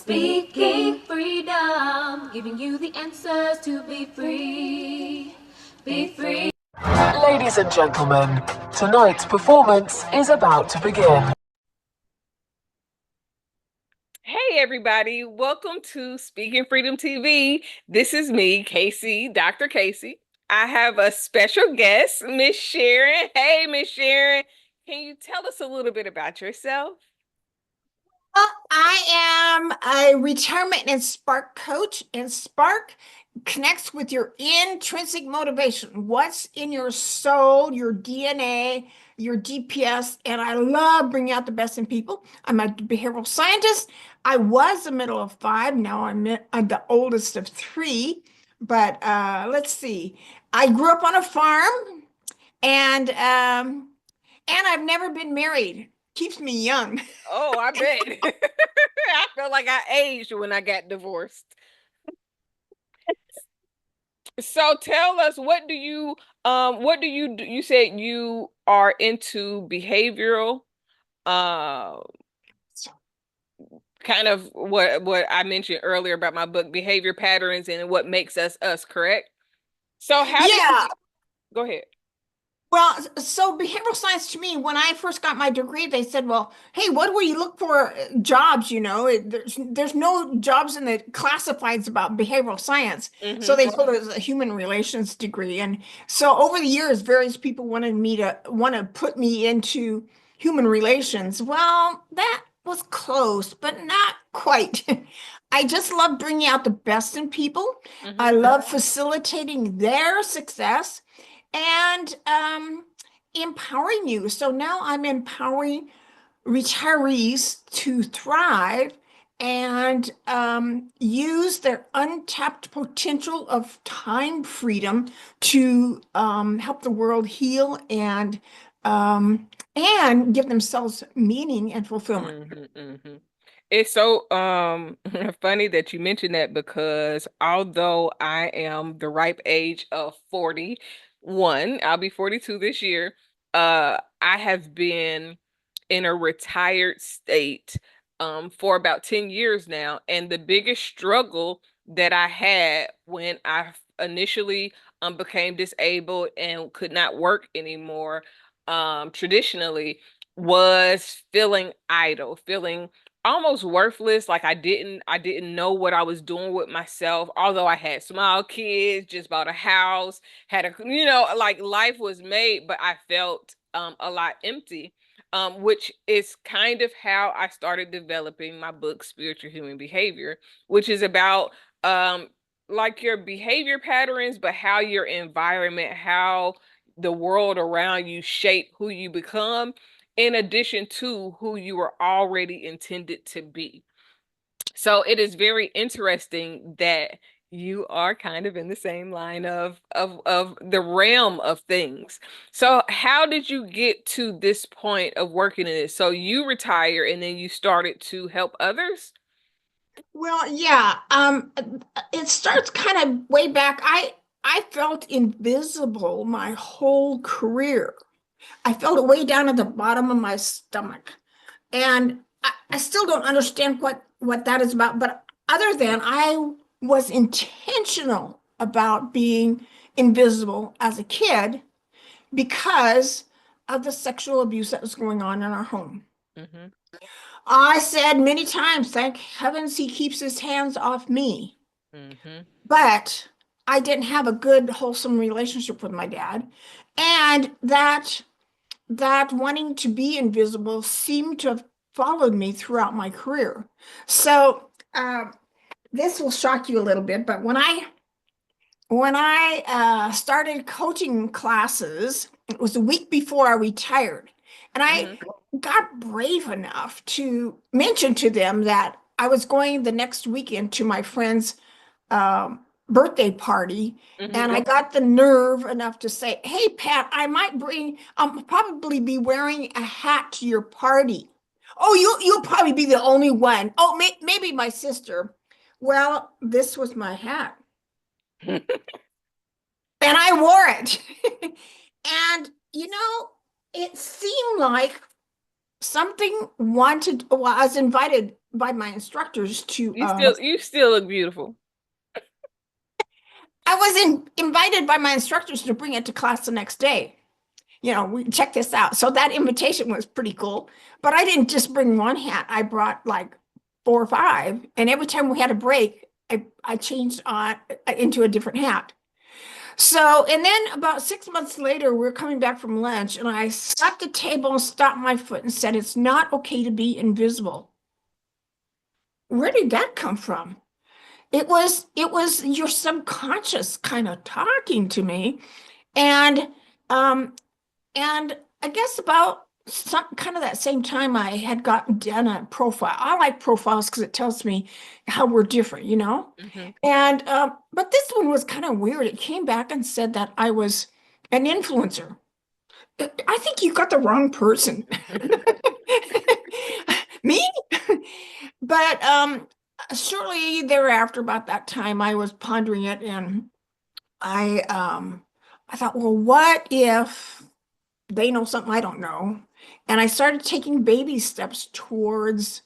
Speaking freedom, giving you the answers to be free. Be free. Ladies and gentlemen, tonight's performance is about to begin. Hey everybody, welcome to Speaking Freedom TV. This is me, Casey, Dr. Casey. I have a special guest, Miss Sharon. Hey, Miss Sharon, can you tell us a little bit about yourself? I am a retirement and Spark coach, and Spark connects with your intrinsic motivation. What's in your soul, your DNA, your GPS, and I love bringing out the best in people. I'm a behavioral scientist. I was the middle of five. Now I'm the oldest of three. But let's see. I grew up on a farm, and I've never been married. Keeps me young. Oh, I bet. I felt like I aged when I got divorced. So tell us, what do you do? You said you are into behavioral, uh kind of what I mentioned earlier about my book, Behavior Patterns and What Makes Us Us, correct? So how did you Yeah. go ahead? Well, so behavioral science to me, when I first got my degree, they said, well, hey, what do you look for jobs? There's no jobs in the classifieds about behavioral science. So Mm-hmm. they told us a human relations degree. And so over the years, various people wanted me to want to put me into human relations. Well, that was close, but not quite. I just love bringing out the best in people. I Mm-hmm. love facilitating their success and empowering you. So now I'm empowering retirees to thrive and use their untapped potential of time freedom to help the world heal and give themselves meaning and fulfillment. Mm-hmm. Mm-hmm. It's so funny that you mentioned that because although I am the ripe age of 41, I'll be 42 this year, I have been in a retired state for about 10 years now. And the biggest struggle that I had when I initially became disabled and could not work anymore traditionally was feeling idle, feeling almost worthless, like I didn't know what I was doing with myself, although I had small kids, just bought a house, had a like life was made, but I felt a lot empty. Which is kind of how I started developing my book, Spiritual Human Behavior, which is about like your behavior patterns, but how your environment, how the world around you shape who you become, in addition to who you were already intended to be. So it is very interesting that you are kind of in the same line of the realm of things. So how did you get to this point of working in it? So you retire and then you started to help others? Well, yeah, it starts kind of way back. I felt invisible my whole career. I felt it way down at the bottom of my stomach. And I still don't understand what that is about. But other than I was intentional about being invisible as a kid because of the sexual abuse that was going on in our home. Mm-hmm. I said many times, thank heavens he keeps his hands off me. Mm-hmm. But I didn't have a good, wholesome relationship with my dad. And that wanting to be invisible seemed to have followed me throughout my career. So this will shock you a little bit, but when I started coaching classes, it was a week before I retired, and I Mm-hmm. got brave enough to mention to them that I was going the next weekend to my friend's birthday party. Mm-hmm. And I got the nerve enough to say, hey, Pat, I'll probably be wearing a hat to your party. Oh, you'll probably be the only one. Oh, maybe my sister. Well, this was my hat. And I wore it. And, it seemed like something wanted, well, I was invited by my instructors to, You still look beautiful. I was invited by my instructors to bring it to class the next day. We check this out. So that invitation was pretty cool. But I didn't just bring one hat. I brought like 4 or 5. And every time we had a break, I changed on into a different hat. So, and then about 6 months later, we are coming back from lunch, and I slapped the table and stomped my foot and said, "It's not okay to be invisible." Where did that come from? It was your subconscious kind of talking to me. And um, And I guess about some kind of that same time, I had gotten done a profile. I like profiles because it tells me how we're different. Hmm. And but this one was kind of weird. It came back and said that I was an influencer. I think you got the wrong person. Me? But shortly thereafter, about that time, I was pondering it, and I thought, well, what if they know something I don't know? And I started taking baby steps towards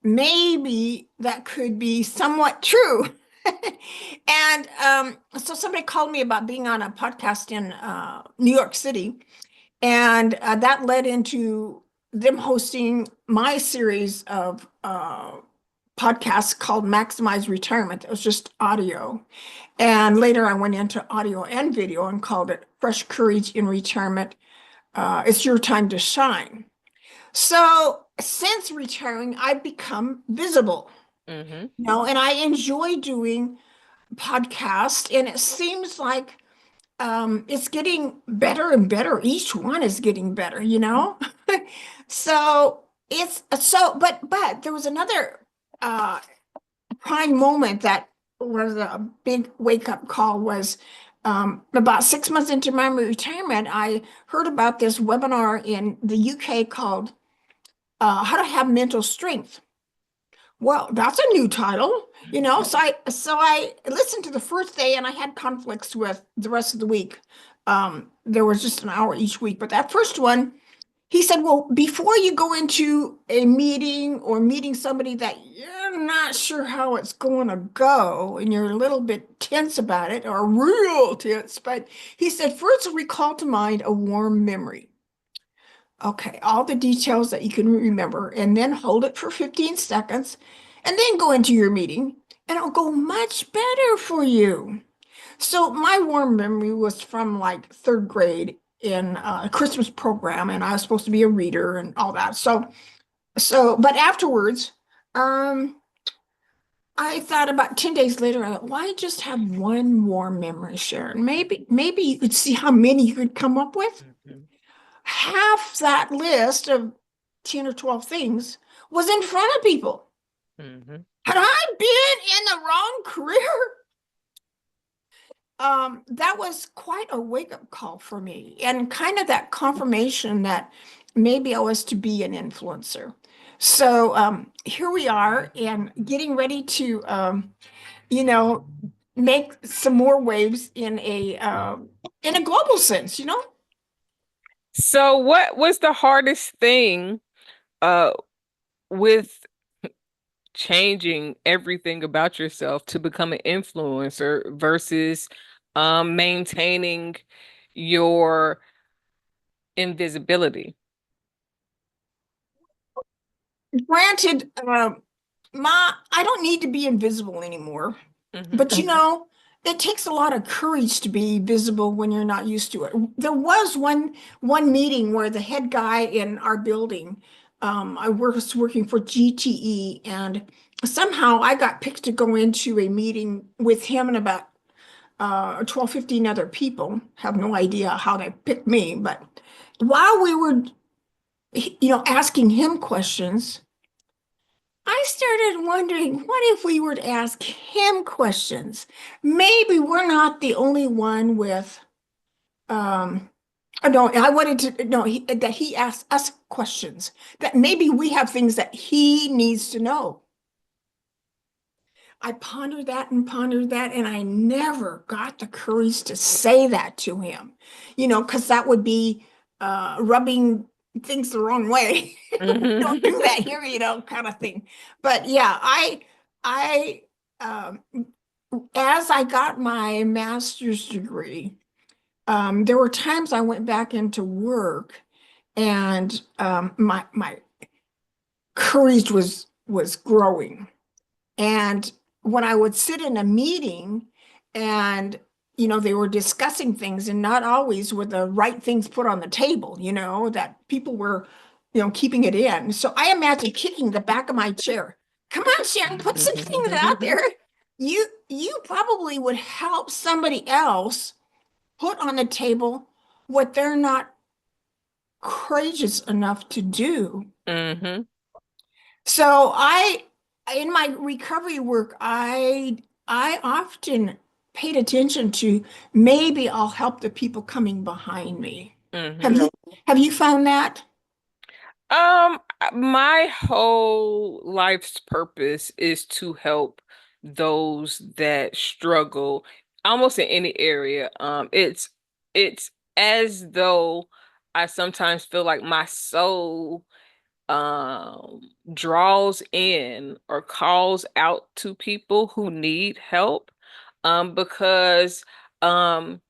maybe that could be somewhat true. And so somebody called me about being on a podcast in New York City, and that led into them hosting my series of podcasts called Maximize Retirement. It was just audio. And later I went into audio and video and called it Fresh Courage in Retirement. It's your time to shine. So since retiring, I've become visible, Hmm. and I enjoy doing podcasts, and it seems like it's getting better and better. Each one is getting better. So but there was another uh, prime moment that was a big wake up call. Was about 6 months into my retirement, I heard about this webinar in the UK called How to Have Mental Strength. Well, that's a new title. So I listened to the first day, and I had conflicts with the rest of the week. There was just an hour each week, but that first one, he said, well, before you go into a meeting or meeting somebody that you're not sure how it's going to go, and you're a little bit tense about it, or real tense, but he said, first recall to mind a warm memory. Okay, all the details that you can remember, and then hold it for 15 seconds, and then go into your meeting, and it'll go much better for you. So my warm memory was from like third grade in a Christmas program, and I was supposed to be a reader and all that. But afterwards, um, I thought about 10 days later, I thought, why just have one warm memory, Sharon? Maybe you could see how many you could come up with. Hmm. Half that list of 10 or 12 things was in front of people. Hmm. Had I been in the wrong career? That was quite a wake-up call for me, and kind of that confirmation that maybe I was to be an influencer. So here we are, and getting ready to you know make some more waves in a global sense. So, what was the hardest thing uh with changing everything about yourself to become an influencer versus maintaining your invisibility? Granted, I don't need to be invisible anymore. Hmm. But it takes a lot of courage to be visible when you're not used to it. There was one meeting where the head guy in our building, I was working for GTE, and somehow I got picked to go into a meeting with him and about 12, 15 other people. Have no idea how they picked me, but while we were, asking him questions, I started wondering, what if we were to ask him questions? Maybe we're not the only one with, no, I wanted to know that he asked us questions, that maybe we have things that he needs to know. I pondered that, and I never got the courage to say that to him, because that would be rubbing things the wrong way. Don't do Mhm. that here, kind of thing. But yeah, I, um, as I got my master's degree, there were times I went back into work and my courage was growing. And when I would sit in a meeting and, they were discussing things and not always were the right things put on the table, that people were, keeping it in. So I imagine kicking the back of my chair. Come on, Sharon, put some things out there. You probably would help somebody else put on the table what they're not courageous enough to do. Mhm. So in my recovery work, I often paid attention to maybe I'll help the people coming behind me. Have Mhm. you have you found that? My whole life's purpose is to help those that struggle almost in any area. It's as though I sometimes feel like my soul draws in or calls out to people who need help. Because um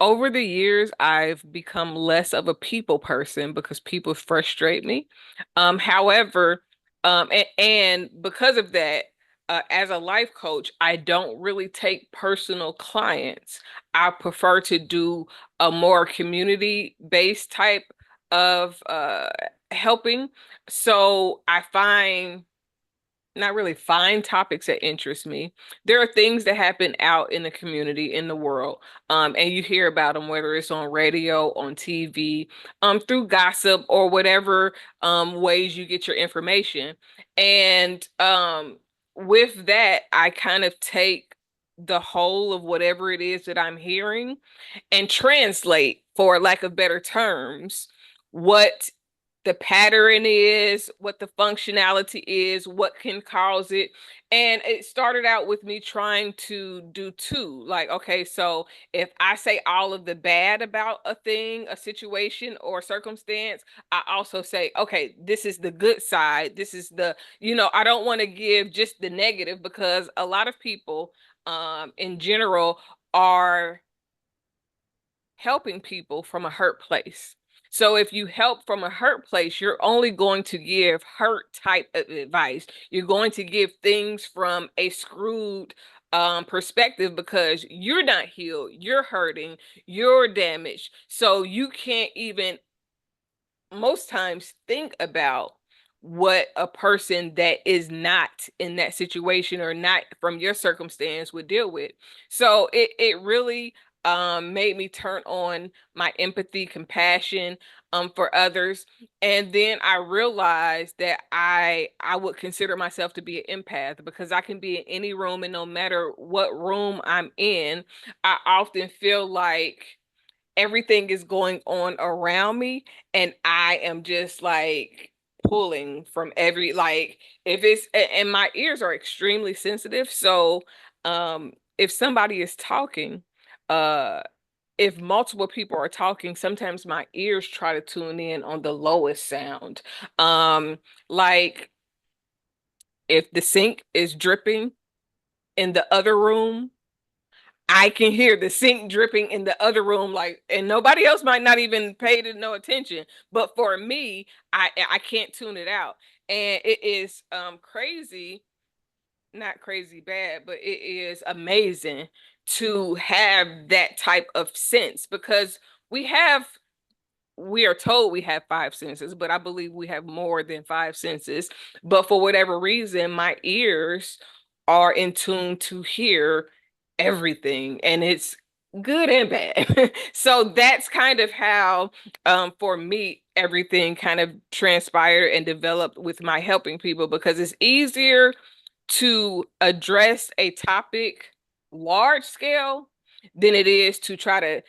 over the years, I've become less of a people person because people frustrate me. However, and because of that, as a life coach, I don't really take personal clients. I prefer to do a more community-based type of helping. So I find not really find topics that interest me. There are things that happen out in the community, in the world, and you hear about them, whether it's on radio, on TV, through gossip or whatever ways you get your information. And with that, I kind of take the whole of whatever it is that I'm hearing and translate, for lack of better terms, what the pattern is, what the functionality is, what can cause it. And it started out with me trying to do two. Like, okay, so if I say all of the bad about a thing, a situation, or circumstance, I also say, okay, this is the good side. This is I don't want to give just the negative because a lot of people in general are helping people from a hurt place. So if you help from a hurt place, you're only going to give hurt type of advice. You're going to give things from a screwed perspective because you're not healed, you're hurting, you're damaged. So you can't even most times think about what a person that is not in that situation or not from your circumstance would deal with. So it really made me turn on my empathy, compassion for others. And then I realized that I would consider myself to be an empath because I can be in any room and no matter what room I'm in, I often feel like everything is going on around me and I am just like pulling from every like if it's and my ears are extremely sensitive. So if somebody is talking, uh if multiple people are talking, sometimes my ears try to tune in on the lowest sound. Like if the sink is dripping in the other room, I can hear the sink dripping in the other room, like, and nobody else might not even pay to no attention. But for me, I can't tune it out, and it is crazy, not crazy bad, but it is amazing to have that type of sense because we have we are told we have five senses, but I believe we have more than five senses. But for whatever reason, my ears are in tune to hear everything, and it's good and bad. So that's kind of how, for me, everything kind of transpired and developed with my helping people because it's easier to address a topic large scale than it is to try to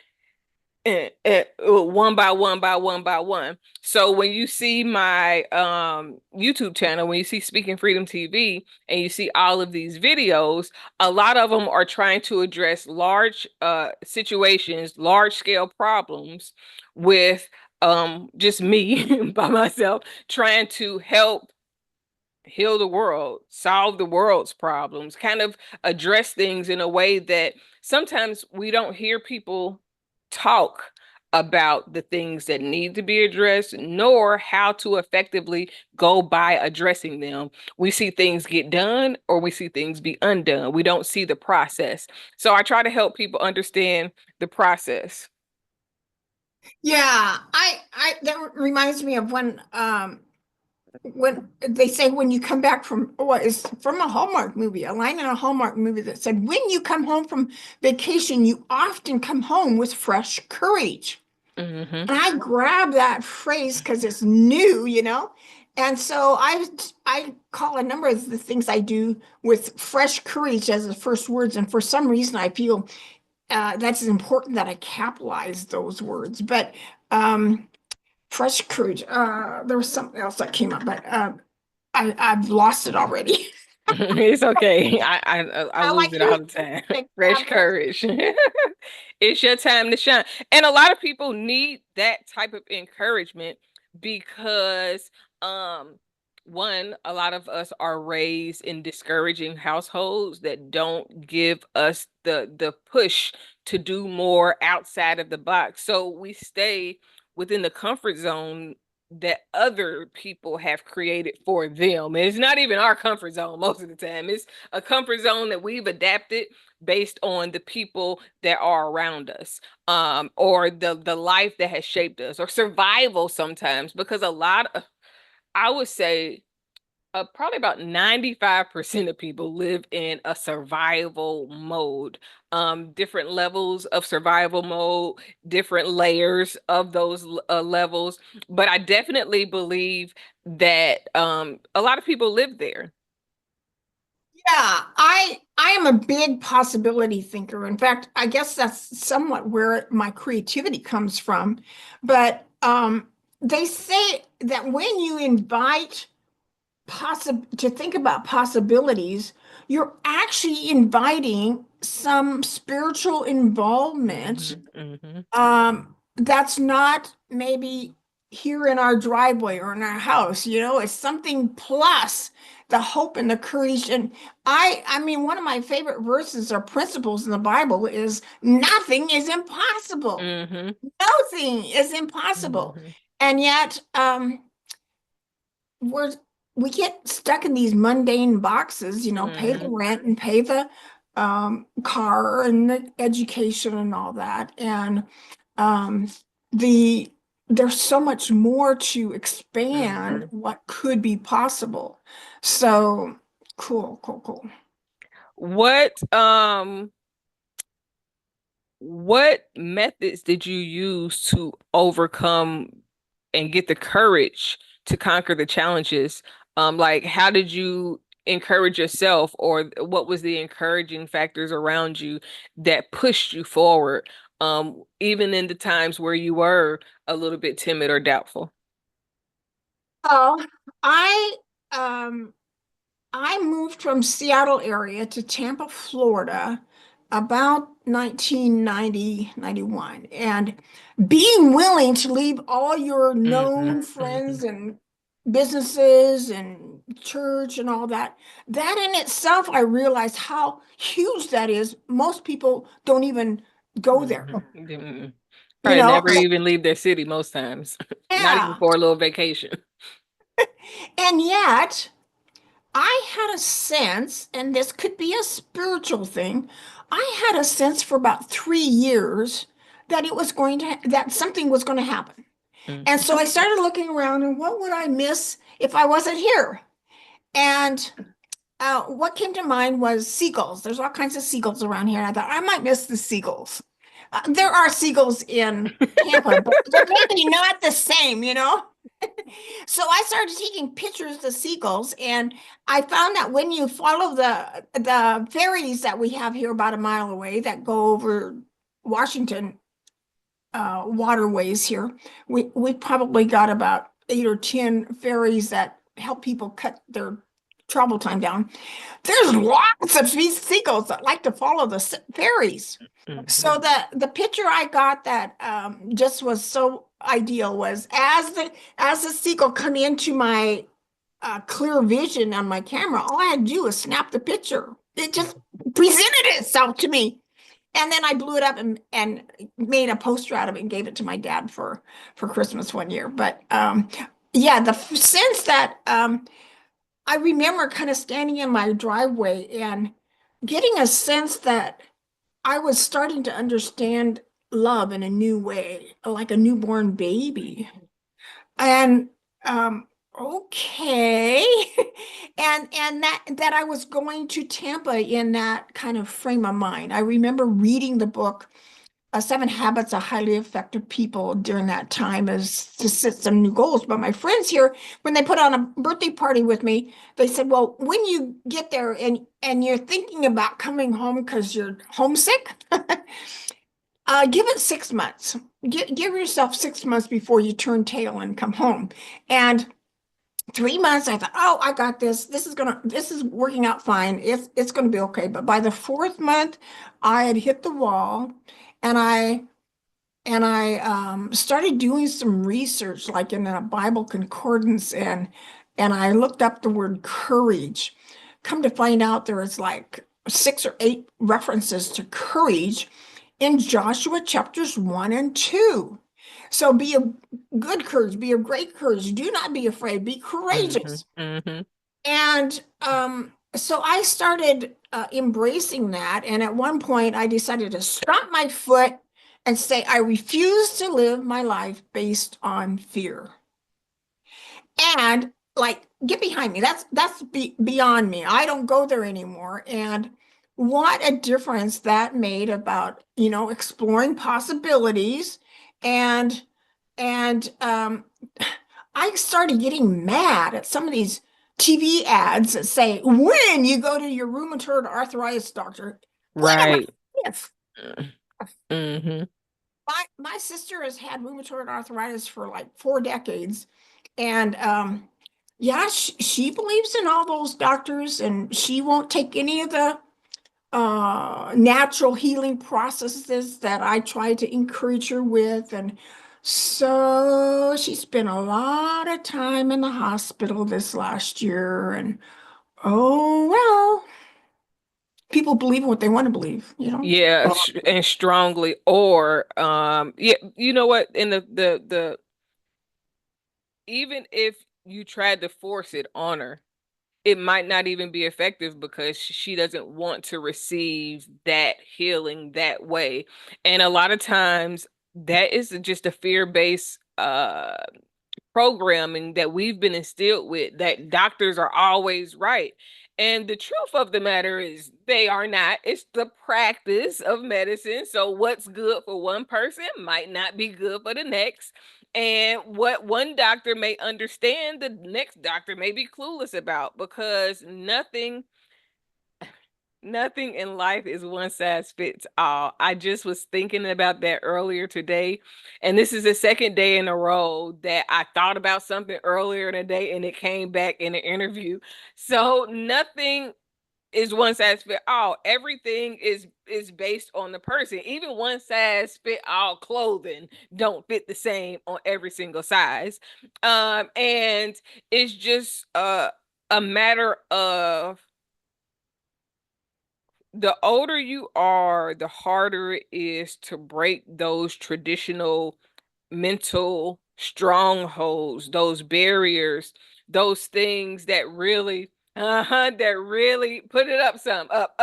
one by one by one by one. So when you see my YouTube channel, when you see Speaking Freedom TV and you see all of these videos, a lot of them are trying to address large situations, large scale problems with just me by myself trying to help heal the world, solve the world's problems, kind of address things in a way that sometimes we don't hear people talk about the things that need to be addressed, nor how to effectively go by addressing them. We see things get done or we see things be undone. We don't see the process. So I try to help people understand the process. Yeah, I that reminds me of when they say when you come back from what is from a Hallmark movie, a line in a Hallmark movie that said, when you come home from vacation, you often come home with fresh courage. Hmm. And I grab that phrase because it's new, you know? And so I call a number of the things I do with fresh courage as the first words. And for some reason, I feel that's important that I capitalize those words. But fresh courage, there was something else that came up, but I've lost it already. It's okay. I I lose like it you all the time. to Fresh capitalize. courage. It's your time to shine. And a lot of people need that type of encouragement because one, a lot of us are raised in discouraging households that don't give us the push to do more outside of the box. So we stay within the comfort zone that other people have created for them. And it's not even our comfort zone most of the time. It's a comfort zone that we've adapted based on the people that are around us, or the life that has shaped us, or survival sometimes, because a lot of, I would say, probably about 95% of people live in a survival mode. Different levels of survival mode, different layers of those levels. But I definitely believe that a lot of people live there. Yeah, I am a big possibility thinker. In fact, I guess that's somewhat where my creativity comes from. But they say that when you invite to think about possibilities, you're actually inviting some spiritual involvement Hmm. Hmm. that's not maybe here in our driveway or in our house, you know, it's something plus the hope and the courage. And I mean, one of my favorite verses or principles in the Bible is nothing is impossible. Hmm. Nothing is impossible. Hmm. And yet, we're we get stuck in these mundane boxes, you know, pay the Hmm. rent and pay the car and the education and all that. And um, the there's so much more to expand Hmm. what could be possible. So cool, cool, cool. What what methods did you use to overcome and get the courage to conquer the challenges? Like how did you encourage yourself, or what was the encouraging factors around you that pushed you forward, even in the times where you were a little bit timid or doubtful? Oh, I um I moved from Seattle area to Tampa, Florida about 1990 91, and being willing to leave all your Hmm. known friends and businesses and church and all that, that in itself, I realized how huge that is. Most people don't even go there, Hmm. you Probably know? never even leave their city most times, not even Yeah. for a little vacation. And yet, I had a sense, and this could be a spiritual thing. I had a sense for about 3 years that that something was going to happen. And Hmm. so I started looking around and what would I miss if I wasn't here? And what came to mind was seagulls. There's all kinds of seagulls around here. And I thought I might miss the seagulls. There are seagulls in Tampa, but they're maybe not the same, you know? So I started taking pictures of the seagulls, and I found that when you follow the ferries that we have here about a mile away that go over Washington waterways here, we probably got about 8 or 10 ferries that help people cut their travel time down. There's lots of these seagulls that like to follow the ferries. Hmm. So the picture I got that just was so ideal was as the sequel come into my clear vision on my camera, all I had to do was snap the picture. It just presented itself to me. And then I blew it up and made a poster out of it and gave it to my dad for Christmas one year. But yeah, the sense that I remember kind of standing in my driveway and getting a sense that I was starting to understand love in a new way, like a newborn baby. And okay. And that I was going to Tampa in that kind of frame of mind. I remember reading the book Seven Habits of Highly Effective People during that time as to set some new goals. But my friends here, when they put on a birthday party with me, they said, well, when you get there and you're thinking about coming home because you're homesick, give it 6 months. Give yourself 6 months before you turn tail and come home. And 3 months, I thought, oh, I got this. This is working out fine. It's gonna be okay. But by the fourth month, I had hit the wall, and I started doing some research, like in a Bible concordance, and I looked up the word courage. Come to find out, there is like 6 or 8 references to courage in Joshua chapters 1 and 2. So be of good courage, be of great courage. Do not be afraid. Be Mm-hmm. courageous. Mm-hmm. And so I started embracing that. And at one point, I decided to stomp my foot and say, I refuse to live my life based on fear. And like, get behind me. Beyond me. I don't go there anymore. And what a difference that made about, exploring possibilities. And I started getting mad at some of these TV ads that say, when you go to your rheumatoid arthritis doctor. What am Right. I with? Mm-hmm. My sister has had rheumatoid arthritis for like 4 decades. And yeah, she believes in all those doctors, and she won't take any of the natural healing processes that I try to encourage her with. And so she spent a lot of time in the hospital this last year. And oh, well, people believe in what they want to believe. Yeah, and strongly. Or yeah, you know what? In the even if you tried to force it on her, it might not even be effective because she doesn't want to receive that healing that way. And a lot of times that is just a fear-based programming that we've been instilled with, that doctors are always right. And the truth of the matter is they are not. It's the practice of medicine. So what's good for one person might not be good for the next. And what one doctor may understand, the next doctor may be clueless about, because nothing in life is one size fits all. I just was thinking about that earlier today. And this is the second day in a row that I thought about something earlier in the day and it came back in an interview. So nothing is one size fit all. Everything is based on the person. Even one size fit all clothing don't fit the same on every single size. And it's just a matter of, the older you are, the harder it is to break those traditional mental strongholds, those barriers, those things that really, that really put it up some, up.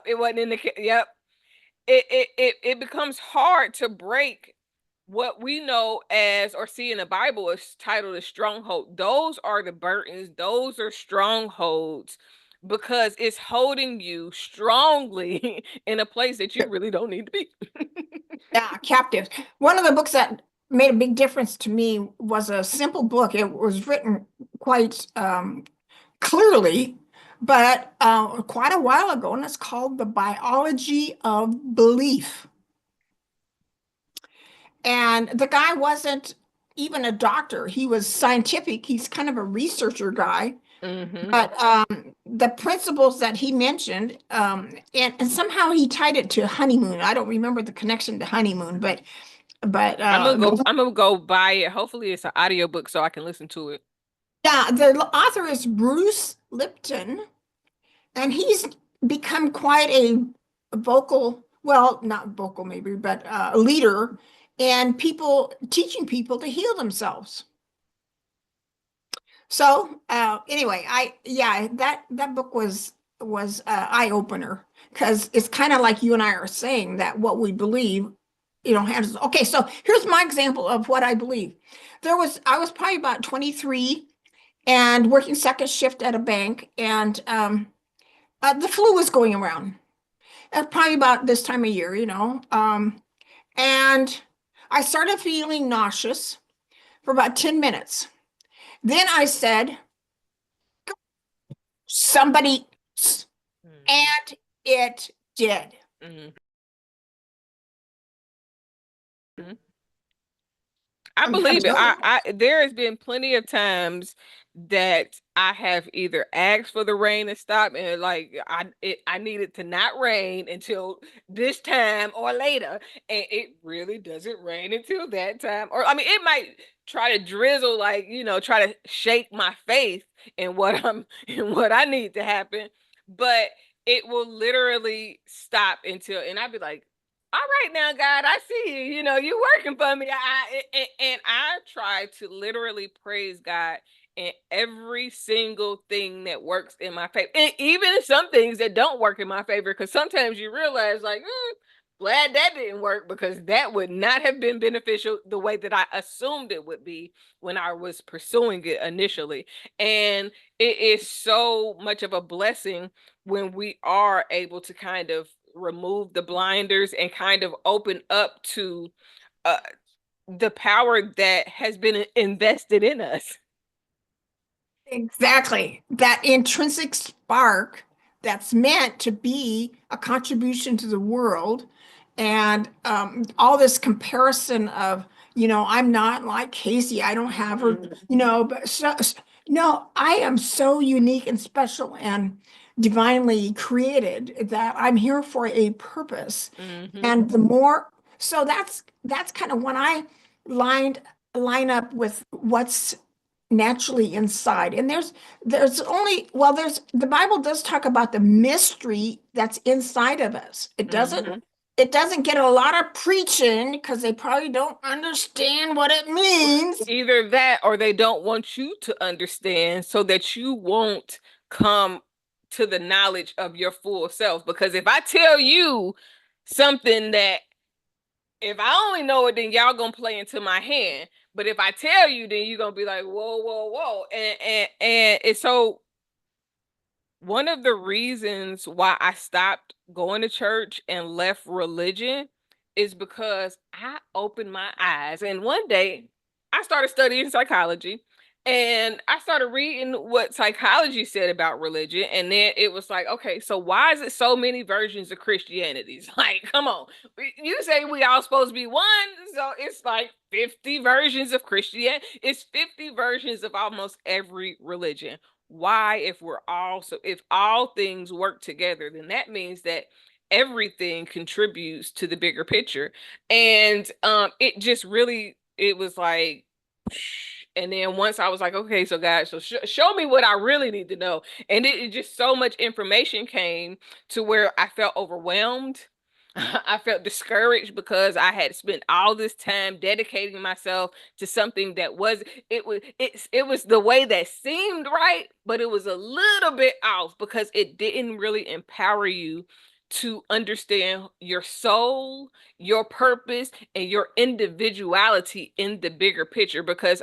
It wasn't in the, yep. It becomes hard to break what we know as, or see in the Bible is titled a stronghold. Those are the burdens, those are strongholds, because it's holding you strongly in a place that you really don't need to be. Yeah, captive. One of the books that made a big difference to me was a simple book. It was written quite clearly, but quite a while ago, and it's called The Biology of Belief. And the guy wasn't even a doctor. He was scientific. He's kind of a researcher guy. Mm-hmm. But the principles that he mentioned, and somehow he tied it to honeymoon. I don't remember the connection to honeymoon, but But I'm gonna go buy it. Hopefully it's an audiobook so I can listen to it. yeah, the author is Bruce Lipton, and he's become quite a vocal, well, not vocal maybe, but a leader, and people teaching people to heal themselves. So anyway, I yeah, that book was eye opener because it's kind of like you and I are saying that what we believe, has. Okay, so here's my example of what I believe. I was probably about 23 and working second shift at a bank, and the flu was going around. Probably about this time of year, and I started feeling nauseous for about 10 minutes. Then I said, somebody, Mhm. and it did. Mhm. Mhm. I I'm believe it. telling I there has been plenty of times that I have either asked for the rain to stop and like I needed to not rain until this time or later, and it really doesn't rain until that time. Or I mean, it might try to drizzle, like try to shake my faith in what I'm in what I need to happen, but it will literally stop until, and I'd be like, all right now, God, I see you. You working for me. And I try to literally praise God in every single thing that works in my favor, and even some things that don't work in my favor. Because sometimes you realize, like, glad that didn't work because that would not have been beneficial the way that I assumed it would be when I was pursuing it initially. And it is so much of a blessing when we are able to kind of remove the blinders and kind of open up to uh, the power that has been invested in us. exactly. That intrinsic spark that's meant to be a contribution to the world. And all this comparison of, I'm not like Casey. I don't have her, but no, I am so unique and special and divinely created that I'm here for a purpose. Mm-hmm. And the more, so that's kind of when I lined line up with what's naturally inside. And there's only, well, there's the Bible does talk about the mystery that's inside of us. Mm-hmm. It doesn't get a lot of preaching because they probably don't understand what it means. Either that or they don't want you to understand so that you won't come to the knowledge of your full self. Because if I tell you something that if I only know it, then y'all gonna play into my hand. But if I tell you, then you're gonna be like, whoa, whoa, whoa. And it's so one of the reasons why I stopped going to church and left religion is because I opened my eyes. And one day I started studying psychology and I started reading what psychology said about religion. And then it was like, okay, so why is it so many versions of Christianity? Like, come on. You say we all supposed to be one. So it's like 50 versions of Christianity. It's 50 versions of almost every religion. Why, if all things work together, then that means that everything contributes to the bigger picture. And it just really, it was like, and then once I was like, okay, so guys, so show me what I really need to know. And it just so much information came to where I felt overwhelmed. I felt discouraged because I had spent all this time dedicating myself to something that it was the way that seemed right, but it was a little bit off because it didn't really empower you to understand your soul, your purpose, and your individuality in the bigger picture. Because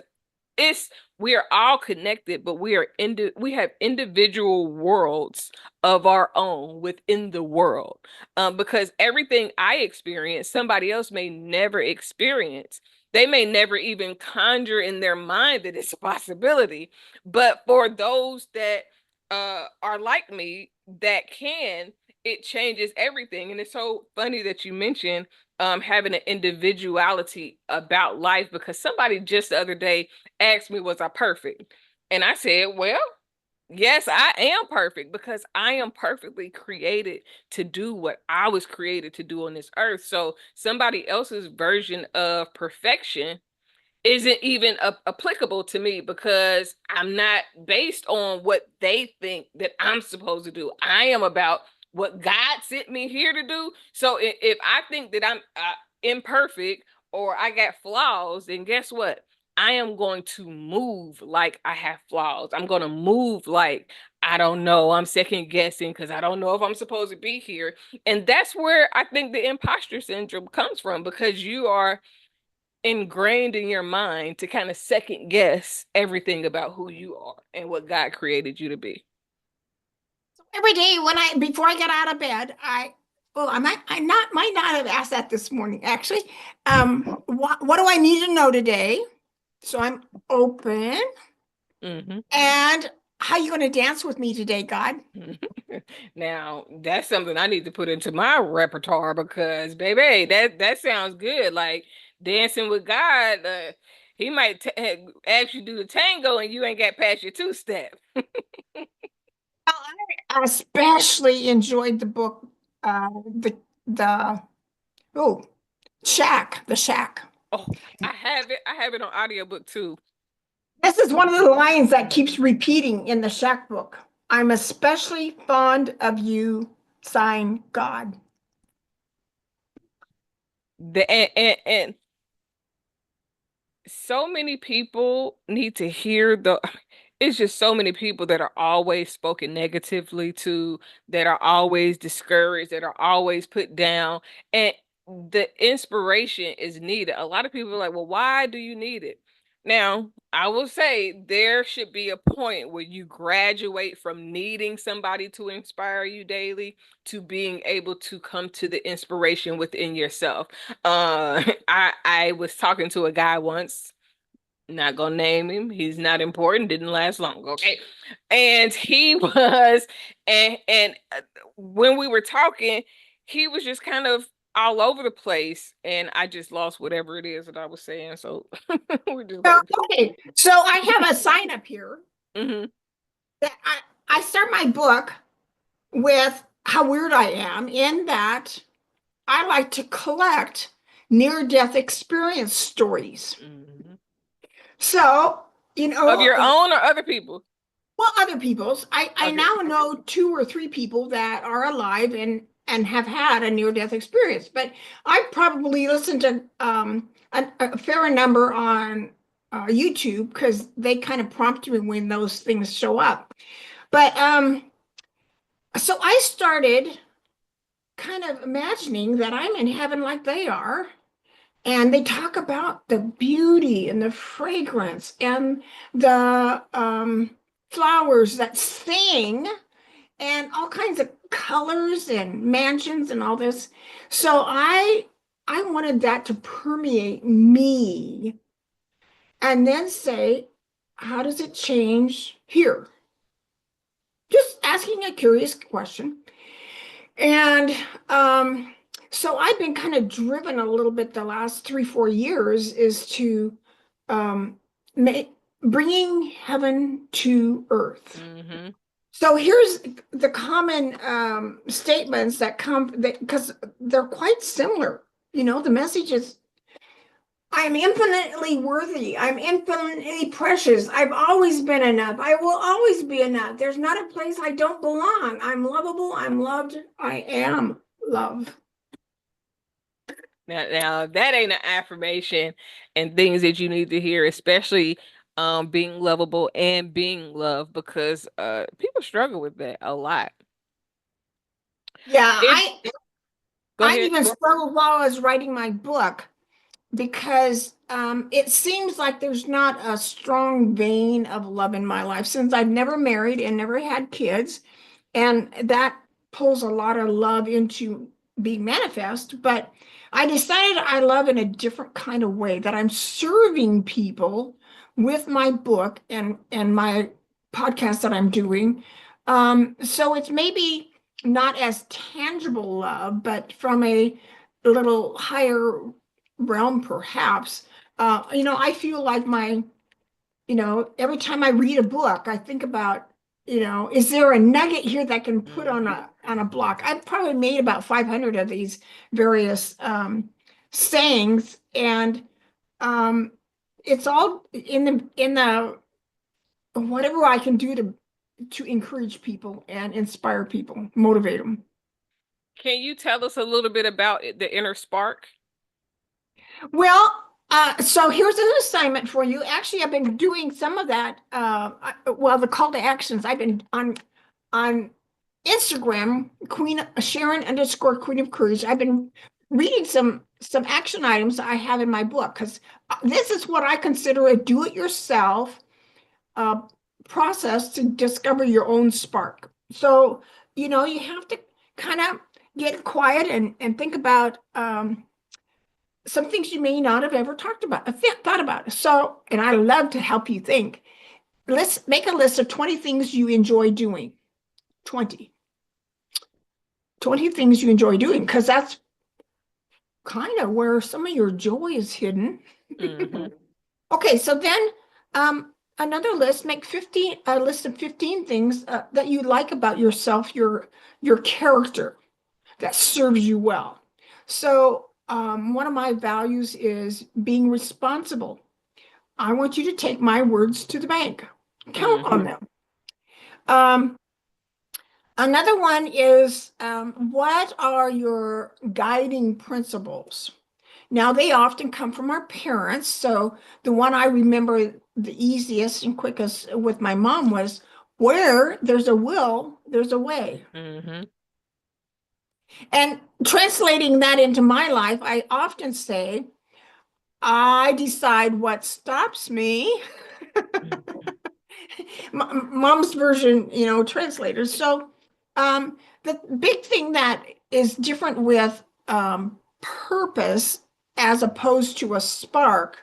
it's we are all connected, but we have individual worlds of our own within the world. Because everything I experience, somebody else may never experience. They may never even conjure in their mind that it's a possibility. But for those that are like me, that can, it changes everything. And it's so funny that you mentioned having an individuality about life, because somebody just the other day asked me, was I perfect? And I said, well, Yes, I am perfect because I am perfectly created to do what I was created to do on this earth. So somebody else's version of perfection isn't even applicable to me because I'm not based on what they think that I'm supposed to do. I am about what God sent me here to do. So if I think that I'm imperfect or I got flaws, then guess what? I am going to move like I have flaws. I'm going to move like I don't know. I'm second guessing because I don't know if I'm supposed to be here. And that's where I think the imposter syndrome comes from because you are ingrained in your mind to kind of second guess everything about who you are and what God created you to be. Every day before I get out of bed, I might not have asked that this morning, actually. What do I need to know today? So I'm open. Hmm. And how you going to dance with me today, God? Now, that's something I need to put into my repertoire because, baby, that sounds good. Like dancing with God, he might ask you to do the tango and you ain't got past your two step. I especially enjoyed the book, the oh, the Shack. Oh, I have it. I have it on audiobook too. This is one of the lines that keeps repeating in the Shack book. I'm especially fond of you, sign God. And so many people need to hear the it's just so many people that are always spoken negatively to, that are always discouraged, that are always put down, and the inspiration is needed. A lot of people are like, well, why do you need it? Now, I will say there should be a point where you graduate from needing somebody to inspire you daily to being able to come to the inspiration within yourself. I was talking to a guy once, not gonna name him. He's not important. Didn't last long. Okay, and he was, and when we were talking, he was just kind of all over the place, and I just lost whatever it is that I was saying. So we're just So, gonna. okay, so I have a sign up here Hmm. that I start my book with how weird I am in that I like to collect near-death experience stories. Hmm. So, Of your own or other people? well, other people's. I Okay. now know two or three people that are alive and have had a near-death experience, but I probably listened to a fair number on YouTube because they kind of prompt me when those things show up. But so I started kind of imagining that I'm in heaven like they are. And they talk about the beauty and the fragrance and the flowers that sing and all kinds of colors and mansions and all this. So I wanted that to permeate me and then say, how does it change here? Just asking a curious question. And so I've been kind of driven a little bit the last 3, 4 years is to um, make bringing heaven to earth. Hmm. So here's the common statements that come because they're quite similar. The message is I'm infinitely worthy. I'm infinitely precious. I've always been enough. I will always be enough. There's not a place I don't belong. I'm lovable. I'm loved. I am love. Now that ain't an affirmation and things that you need to hear, especially being lovable and being loved, because people struggle with that a lot. Yeah, It Go I ahead. even struggled while I was writing my book because it seems like there's not a strong vein of love in my life since I've never married and never had kids. And that pulls a lot of love into being manifest. But I decided I love in a different kind of way, that I'm serving people with my book and my podcast that I'm doing. So it's maybe not as tangible love, but from a little higher realm, perhaps. I feel like every time I read a book, I think about is there a nugget here that can put on Mhm. a block? I've probably made about 500 of these various sayings, and um, it's all in the whatever I can do to encourage people and inspire people, motivate them. Can you tell us a little bit about the inner spark? Well, so here's an assignment for you. Actually, I've been doing some of that. Well, the call to actions. I've been on Instagram, Queen Sharon underscore Queen of Courage. I've been reading some action items I have in my book because this is what I consider a do-it-yourself uh, process to discover your own spark. So, you have to kind of get quiet and think about some things you may not have ever thought about. So, and I love to help you think. Let's make a list of 20 things you enjoy doing. 20. 20 things you enjoy doing, because that's kind of where some of your joy is hidden. Hmm. Okay, so then another list, make 15 a list of 15 things that you like about yourself, your character that serves you well. So one of my values is being responsible. I want you to take my words to the bank. Count on Hmm. them. Um, Another one is what are your guiding principles? Now, they often come from our parents. So the one I remember the easiest and quickest with my mom was where there's a will, there's a way. Hmm. And translating that into my life, I often say, I decide what stops me. Mom's version, translators. So the big thing that is different with purpose as opposed to a spark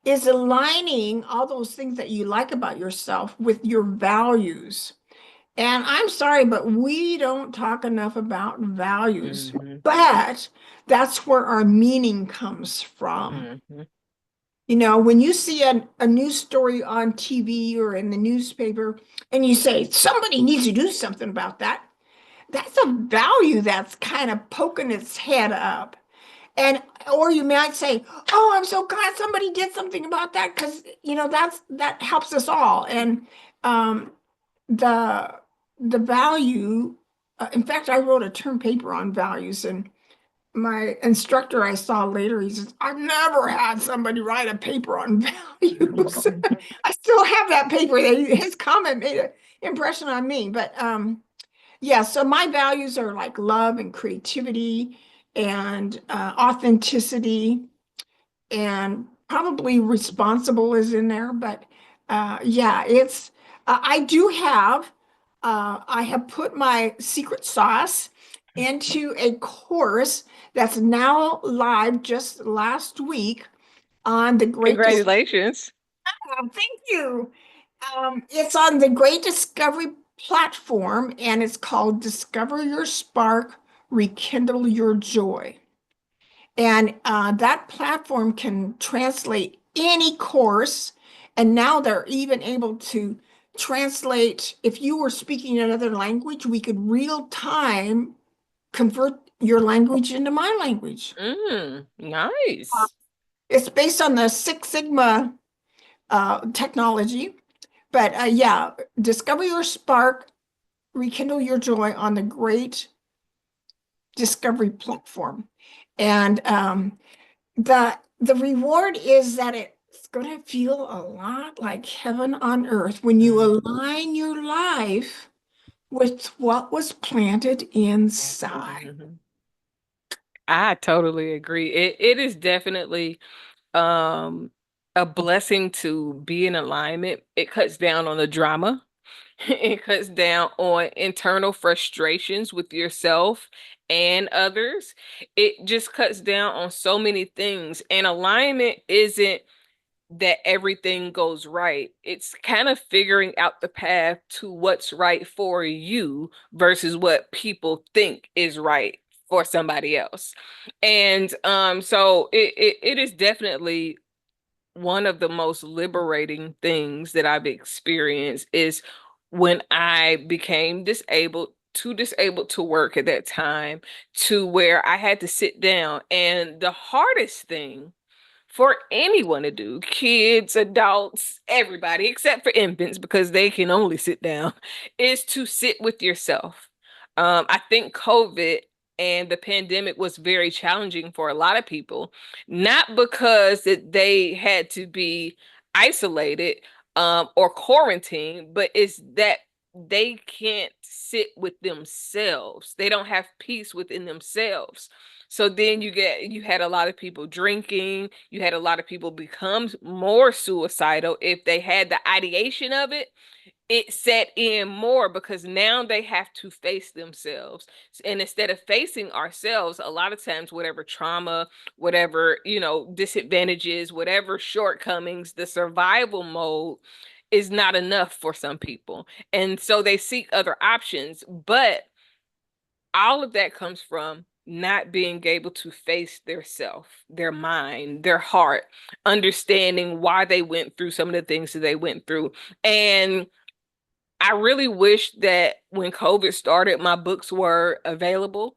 is aligning all those things that you like about yourself with your values. And I'm sorry, but we don't talk enough about values. Hmm. But that's where our meaning comes from. Hmm. When you see a news story on TV or in the newspaper and you say, somebody needs to do something about that, that's a value that's kind of poking its head up. And or you might say, oh, I'm so glad somebody did something about that because that helps us all. And um, the the value, in fact, I wrote a term paper on values, and my instructor I saw later, he says, I've never had somebody write a paper on values. I still have that paper. His comment made an impression on me. But yeah, so my values are like love and creativity and authenticity, and probably responsible is in there. But yeah, I do have, I have put my secret sauce into a course that's now live just last week on the Great Congratulations. Thank you. It's on the Great Discovery platform, and it's called Discover Your Spark, Rekindle Your Joy. And that platform can translate any course. And now they're even able to translate, if you were speaking another language, we could real time convert your language into my language. Nice. It's based on the Six Sigma technology. But yeah, discover your spark, rekindle your joy on the great discovery platform. And the reward is that it's going to feel a lot like heaven on earth when you Mhm. align your life with what was planted inside. Mhm. I totally agree. It is definitely um a blessing to be in alignment. It cuts down on the drama. It cuts down on internal frustrations with yourself and others. It just cuts down on so many things. And alignment isn't that everything goes right. It's kind of figuring out the path to what's right for you versus what people think is right for somebody else. And so it is definitely one of the most liberating things that I've experienced is when I became disabled, too disabled to work at that time, to where I had to sit down. And the hardest thing for anyone to do, kids, adults, everybody, except for infants, because they can only sit down, is to sit with yourself. I think COVID and the pandemic was very challenging for a lot of people, not because that they had to be isolated or quarantined, but it's that they can't sit with themselves. They don't have peace within themselves. So then you had a lot of people drinking, you had a lot of people become more suicidal if they had the ideation of it. It set in more because now they have to face themselves. And instead of facing ourselves, a lot of times whatever trauma, whatever, disadvantages, whatever shortcomings, the survival mode is not enough for some people. And so they seek other options, but all of that comes from not being able to face their self, their mind, their heart, understanding why they went through some of the things that they went through. And I really wish that when COVID started, my books were available,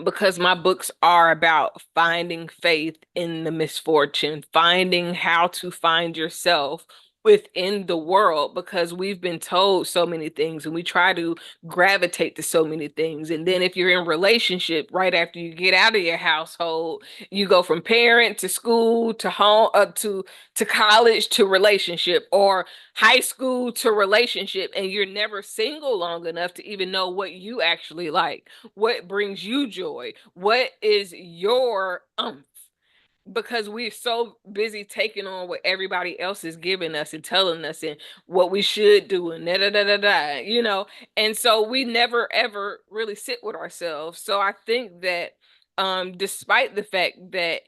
because my books are about finding faith in the misfortune, finding how to find yourself within the world, because we've been told so many things and we try to gravitate to so many things. And then if you're in relationship right after you get out of your household, you go from parent to school to home, to college to relationship, or high school to relationship, and you're never single long enough to even know what you actually like, what brings you joy, what is your because we're so busy taking on what everybody else is giving us and telling us and what we should do and da da da da da, and so we never ever really sit with ourselves. So I think that despite the fact that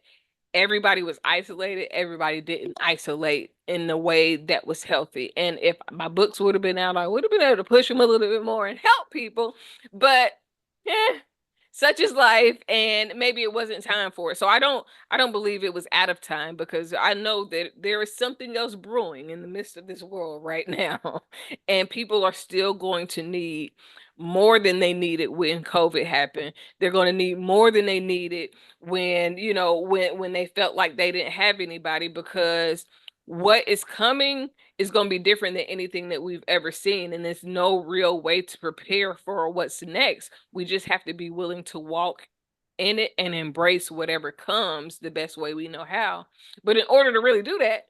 everybody was isolated, everybody didn't isolate in the way that was healthy. And if my books would have been out, I would have been able to push them a little bit more and help people. But yeah, such is life, and maybe it wasn't time for it. So I don't believe it was out of time, because I know that there is something else brewing in the midst of this world right now. And people are still going to need more than they needed when COVID happened. They're going to need more than they needed when, when they felt like they didn't have anybody, because what is coming is going to be different than anything that we've ever seen, and there's no real way to prepare for what's next. We just have to be willing to walk in it and embrace whatever comes the best way we know how. But in order to really do that,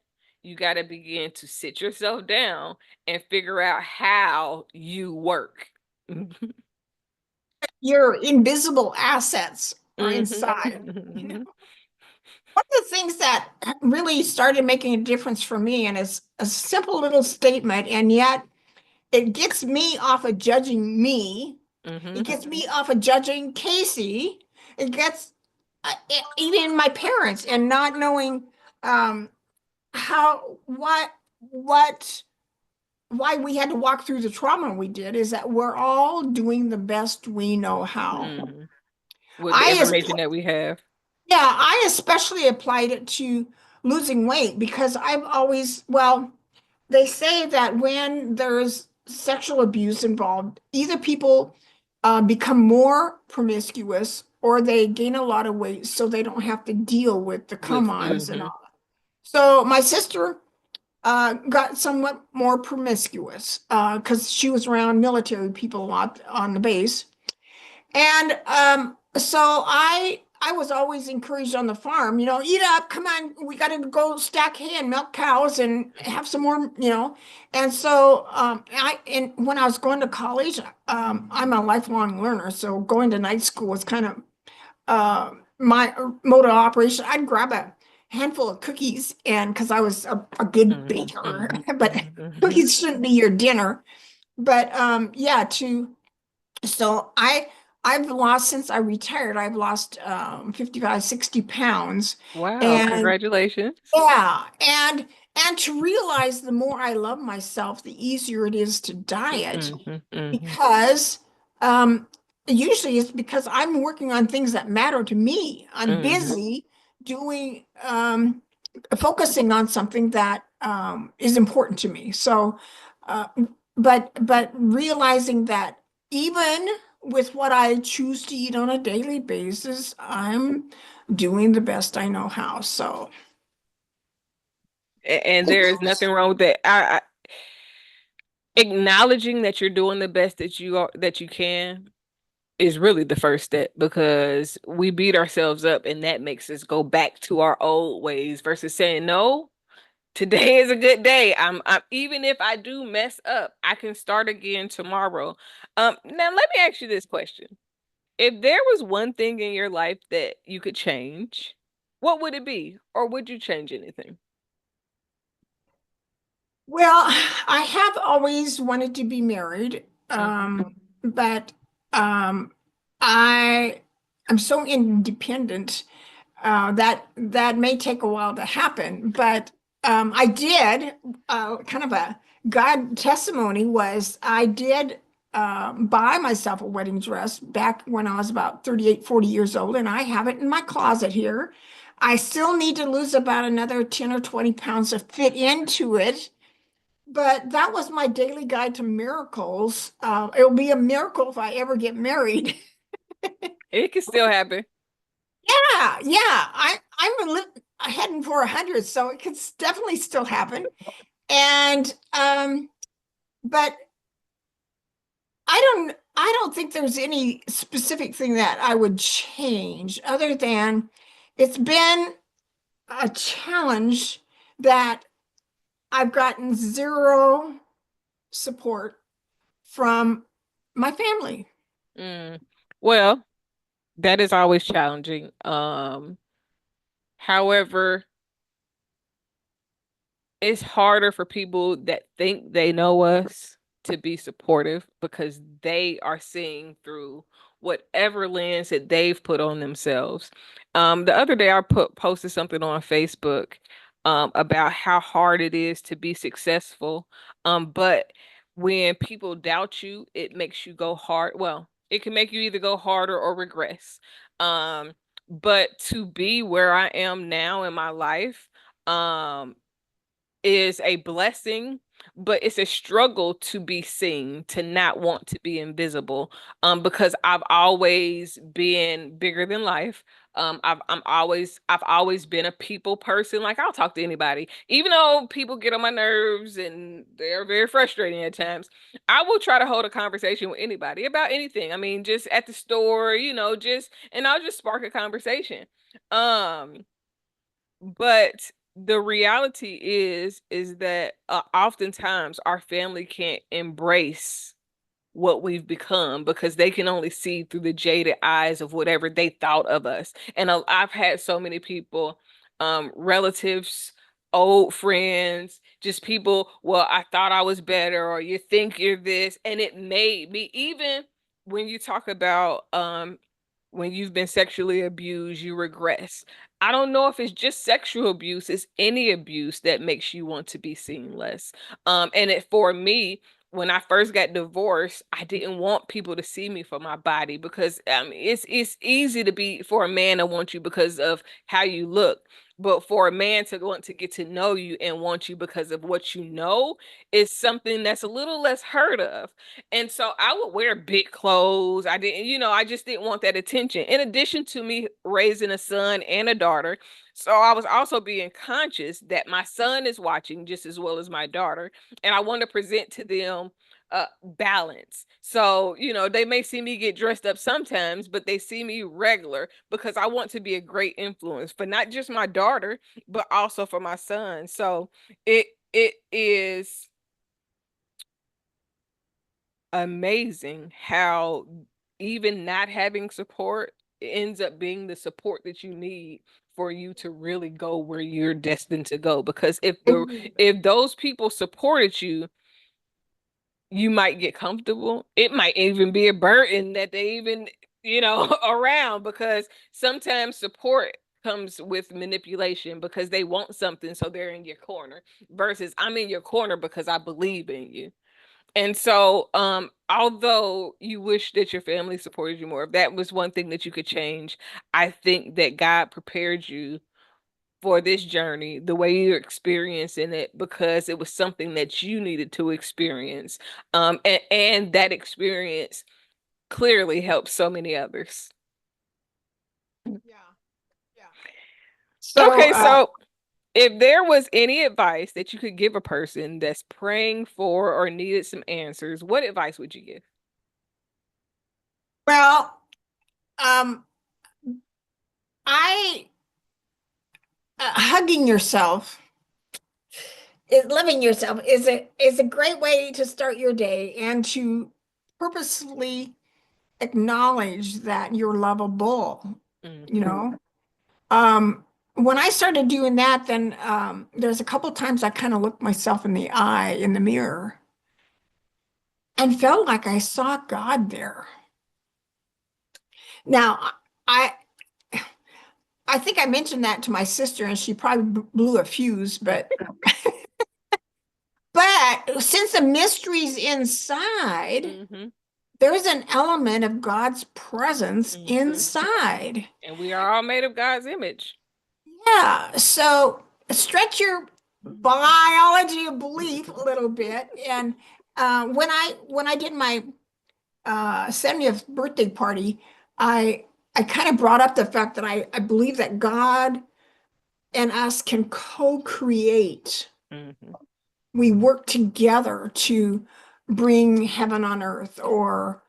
you got to begin to sit yourself down and figure out how you work. Your invisible assets are inside. Mhm. One of the things that really started making a difference for me, and it's a simple little statement, and yet it gets me off of judging me. It Mhm. gets me off of judging Casey. It gets even my parents, and not knowing um, how what why we had to walk through the trauma we did, is that we're all doing the best we know how. Mhm. With the I information that we have. Yeah, I especially applied it to losing weight because I've always, well, they say that when there's sexual abuse involved, either people become more promiscuous or they gain a lot of weight so they don't have to deal with the With come-ons and mhm. all. So my sister got somewhat more promiscuous because she was around military people a lot on the base. And so I was always encouraged on the farm, eat up, come on, we got to go stack hay and milk cows and have some more, And so and when I was going to college, I'm a lifelong learner, so going to night school was kind of my mode of operation. I'd grab a handful of cookies, and because I was a good Mhm. baker, Mhm. but Mhm. Mhm. cookies shouldn't be your dinner. But yeah, so I've lost, since I retired, I've lost 55, 60 pounds. Wow, And congratulations. yeah, and to realize the more I love myself, the easier it is to diet, Mhm. Mhm. because um usually it's because I'm working on things that matter to me. I'm Mhm. busy doing focusing on something that is important to me. So but realizing that even with what I choose to eat on a daily basis, I'm doing the best I know how. So And there is nothing wrong with that. Acknowledging that you're doing the best that you can is really the first step because we beat ourselves up and that makes us go back to our old ways versus saying no. Today is a good day. I'm even if I do mess up, I can start again tomorrow. Now let me ask you this question. If there was one thing in your life that you could change, what would it be? Or would you change anything? well, I have always wanted to be married, Mhm. but um, I am so independent that may take a while to happen. But I did kind of a God testimony was I did buy myself a wedding dress back when I was about 38, 40 years old, and I have it in my closet here. I still need to lose about another 10 or 20 pounds to fit into it. But that was my daily guide to miracles. It'll be a miracle if I ever get married. It can still happen. Yeah, yeah. Heading for 100, so it could definitely still happen. And but I don't think there's any specific thing that I would change other than it's been a challenge that I've gotten zero support from my family. Mm. Well, that is always challenging. However, it's harder for people that think they know us to be supportive because they are seeing through whatever lens that they've put on themselves. The other day I posted something on Facebook about how hard it is to be successful. But when people doubt you, it makes you go hard. Well, it can make you either go harder or regress. But to be where I am now in my life, um, is a blessing, but it's a struggle to be seen, to not want to be invisible. Because I've always been bigger than life. I've always been a people person. Like I'll talk to anybody, even though people get on my nerves and they're very frustrating at times. I will try to hold a conversation with anybody about anything. I mean, just at the store, and I'll just spark a conversation. Um, but the reality is that oftentimes our family can't embrace what we've become because they can only see through the jaded eyes of whatever they thought of us. And I've had so many people, relatives, old friends, just people, well, I thought I was better, or you think you're this, and it made me even when you talk about when you've been sexually abused, you regress. I don't know if it's just sexual abuse, it's any abuse that makes you want to be seen less. And it for me, when I first got divorced, I didn't want people to see me for my body because it's easy to be for a man to want you because of how you look. But for a man to want to get to know you and want you because of what you know is something that's a little less heard of. And so I would wear big clothes. I just didn't want that attention. In addition to me raising a son and a daughter. So I was also being conscious that my son is watching just as well as my daughter. And I want to present to them balance. So, they may see me get dressed up sometimes, but they see me regular because I want to be a great influence for not just my daughter, but also for my son. So it is amazing how even not having support ends up being the support that you need for you to really go where you're destined to go because if those people supported you, you might get comfortable. It might even be a burden that they even around because sometimes support comes with manipulation because they want something, so they're in your corner versus I'm in your corner because I believe in you. And so, although you wish that your family supported you more, if that was one thing that you could change, I think that God prepared you for this journey, the way you're experiencing it, because it was something that you needed to experience. And that experience clearly helps so many others. Yeah, yeah. So, Okay, so if there was any advice that you could give a person that's praying for or needed some answers, what advice would you give? well, um, I hugging yourself, loving yourself is a great way to start your day and to purposely acknowledge that you're lovable, you Mhm. know. Um, when I started doing that, then there's a couple times I kind of looked myself in the eye in the mirror and felt like I saw God there. Now, I I think I mentioned that to my sister, and she probably blew a fuse, but since the mystery's inside, Mhm. there's an element of God's presence Mhm. inside. And we are all made of God's image. Yeah, so stretch your biology of belief a little bit. And when I did my 70th birthday party, I kind of brought up the fact that I believe that God and us can co-create. Mhm. We work together to bring heaven on earth or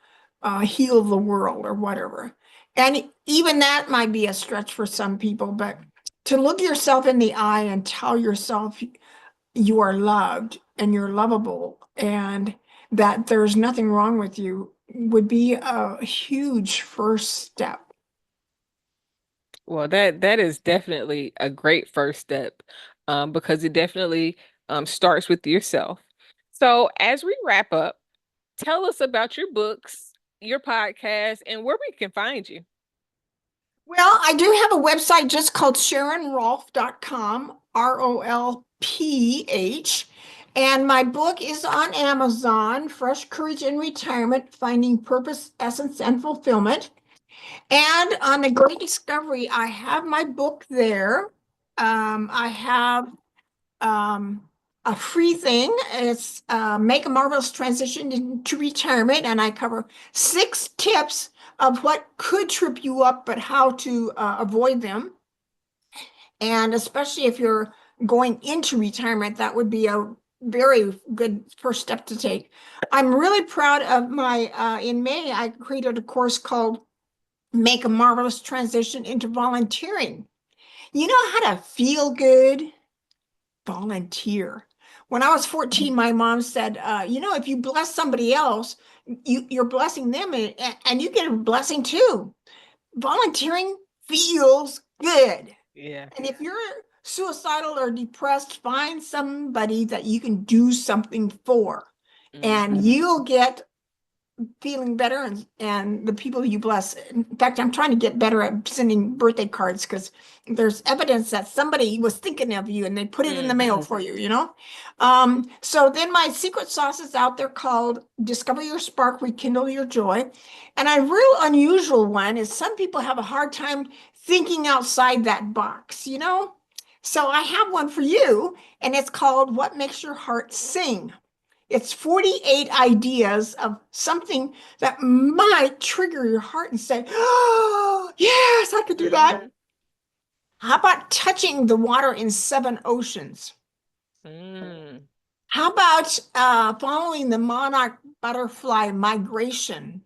heal the world or whatever. And even that might be a stretch for some people, but to look yourself in the eye and tell yourself you are loved and you're lovable and that there's nothing wrong with you would be a huge first step. Well, that is definitely a great first step, because it definitely starts with yourself. So as we wrap up, tell us about your books, your podcast, and where we can find you. Well, I do have a website just called SharonRolph.com, ROLPH. And my book is on Amazon, Fresh Courage in Retirement, Finding Purpose, Essence, and Fulfillment. And on the Great Discovery, I have my book there. I have um, a free thing. It's Make a Marvelous Transition into Retirement, and I cover 6 tips of what could trip you up, but how to avoid them. And especially if you're going into retirement, that would be a very good first step to take. I'm really proud of in May, I created a course called Make a Marvelous Transition into Volunteering. You know how to feel good? Volunteer. When I was 14, my mom said, if you bless somebody else, you're blessing them and you get a blessing too. Volunteering feels good. Yeah. And if you're suicidal or depressed, find somebody that you can do something for, and Mhm. you'll get feeling better and the people you bless. In fact, I'm trying to get better at sending birthday cards because there's evidence that somebody was thinking of you and they put it in the mail Mhm. for you. So then my secret sauce is out there called Discover Your Spark, Rekindle Your Joy. And a real unusual one is some people have a hard time thinking outside that box. So I have one for you, and it's called What Makes Your Heart Sing. It's 48 ideas of something that might trigger your heart and say, oh, yes, I could do that. Mhm. How about touching the water in 7 oceans? Mm. How about following the monarch butterfly migration?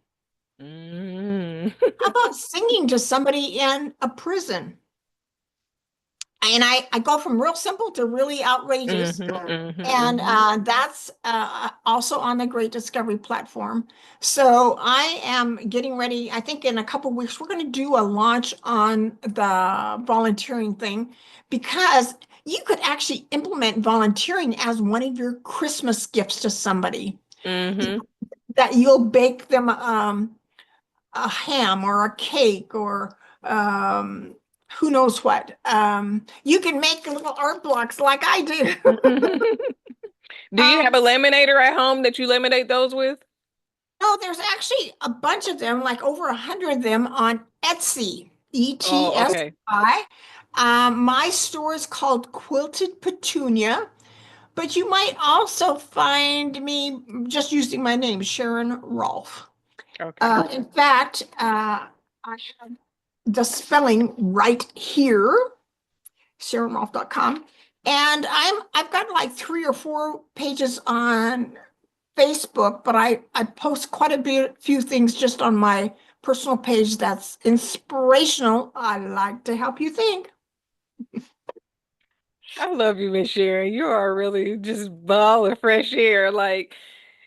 Mm. How about singing to somebody in a prison? And I go from real simple to really outrageous. Mhm. Mhm. And that's also on the Great Discovery platform. So I am getting ready. I think in a couple of weeks, we're going to do a launch on the volunteering thing because you could actually implement volunteering as one of your Christmas gifts to somebody. Mhm. That you'll bake them a ham or a cake or who knows what. You can make little art blocks like I do. Mhm. Do you have Um, a laminator at home that you laminate those with? no, there's actually a bunch of them, like over 100 of them on Etsy. Oh, okay. ETSI. My store is called Quilted Petunia, but you might also find me just using my name, Sharon Rolph. Okay. In fact, I have the spelling right here, SharonRolph.com. And I've got like 3 or 4 pages on Facebook, but I post quite few things just on my personal page that's inspirational. I like to help you think. I love you, Miss Sharon. You are really just ball of fresh air. Like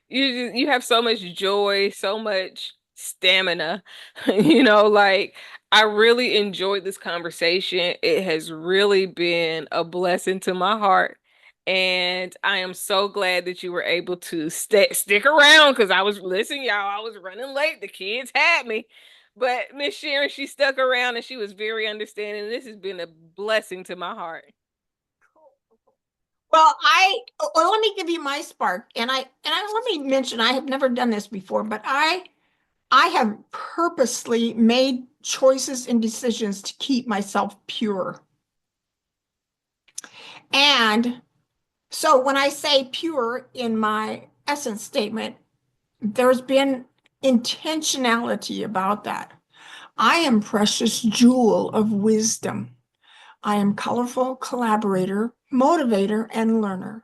you have so much joy, so much stamina. Like I really enjoyed this conversation. It has really been a blessing to my heart. And I am so glad that you were able to stick around because I was listening, y'all. I was running late. The kids had me. But Miss Sharon, she stuck around and she was very understanding. This has been a blessing to my heart. Well, let me give you my spark. And I let me mention I have never done this before, but I have purposely made choices and decisions to keep myself pure. And so when I say pure in my essence statement, there's been intentionality about that. I am precious jewel of wisdom. I am colorful collaborator, motivator, and learner.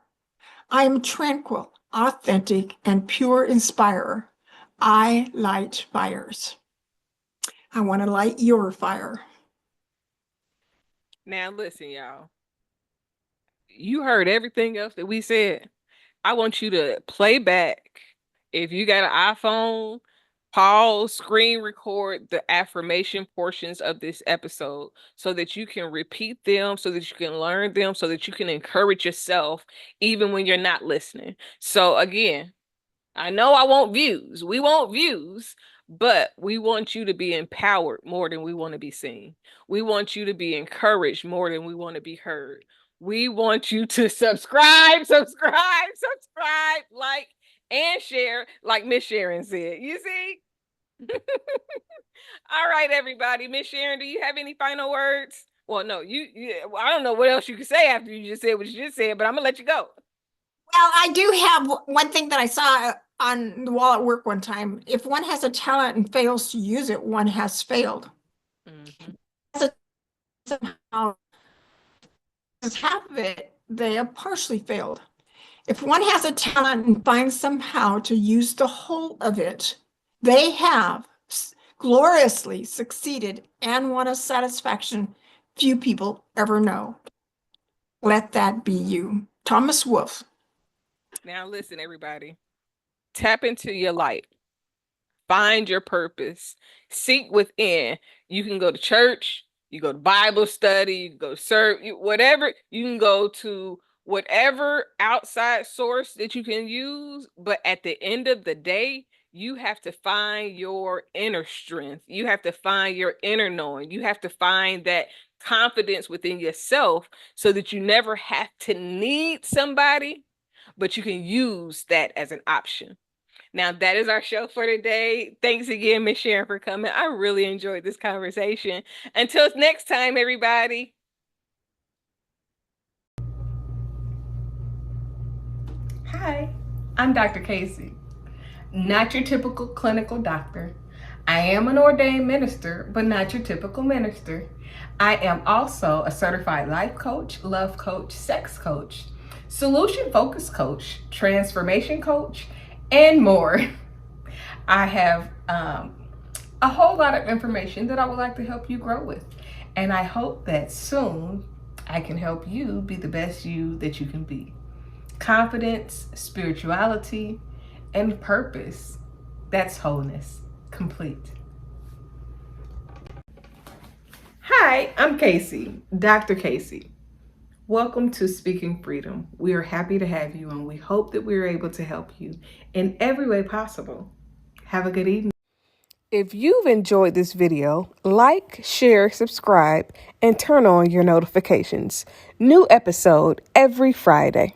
I am tranquil, authentic, and pure inspirer. I light fires. I want to light your fire. Now listen, y'all. You heard everything else that we said. I want you to play back. If you got an iPhone, pause, screen record the affirmation portions of this episode so that you can repeat them, so that you can learn them, so that you can encourage yourself even when you're not listening. So again, I know I want views. We want views, but we want you to be empowered more than we want to be seen. We want you to be encouraged more than we want to be heard. We want you to subscribe, like, and share, like Miss Sharon said. You see? All right, everybody. Miss Sharon, do you have any final words? Well, no, well, I don't know what else you can say after you just said what you just said, but I'm gonna let you go. Well, I do have one thing that I saw on the wall at work one time. If one has a talent and fails to use it, one has failed. Mhm. Somehow, half of it, they have partially failed. If one has a talent and finds somehow to use the whole of it, they have gloriously succeeded and won a satisfaction few people ever know. Let that be you. Thomas Wolfe. Now, listen, everybody. Tap into your light. Find your purpose. Seek within. You can go to church, you go to Bible study, you can go to serve, whatever. You can go to whatever outside source that you can use. But at the end of the day, you have to find your inner strength. You have to find your inner knowing. You have to find that confidence within yourself so that you never have to need somebody, but you can use that as an option. Now, that is our show for today. Thanks again, Miss Sharon, for coming. I really enjoyed this conversation. Until next time, everybody. Hi, I'm Dr. Casey. Not your typical clinical doctor. I am an ordained minister, but not your typical minister. I am also a certified life coach, love coach, sex coach, solution focused coach, transformation coach, and more. I have a whole lot of information that I would like to help you grow with. And I hope that soon I can help you be the best you that you can be. Confidence, spirituality, and purpose. That's wholeness, complete. Hi, I'm Casey, Dr. Casey. Welcome to Speaking Freedom. We are happy to have you, and we hope that we're able to help you in every way possible. Have a good evening. If you've enjoyed this video, like, share, subscribe, and turn on your notifications. New episode every Friday.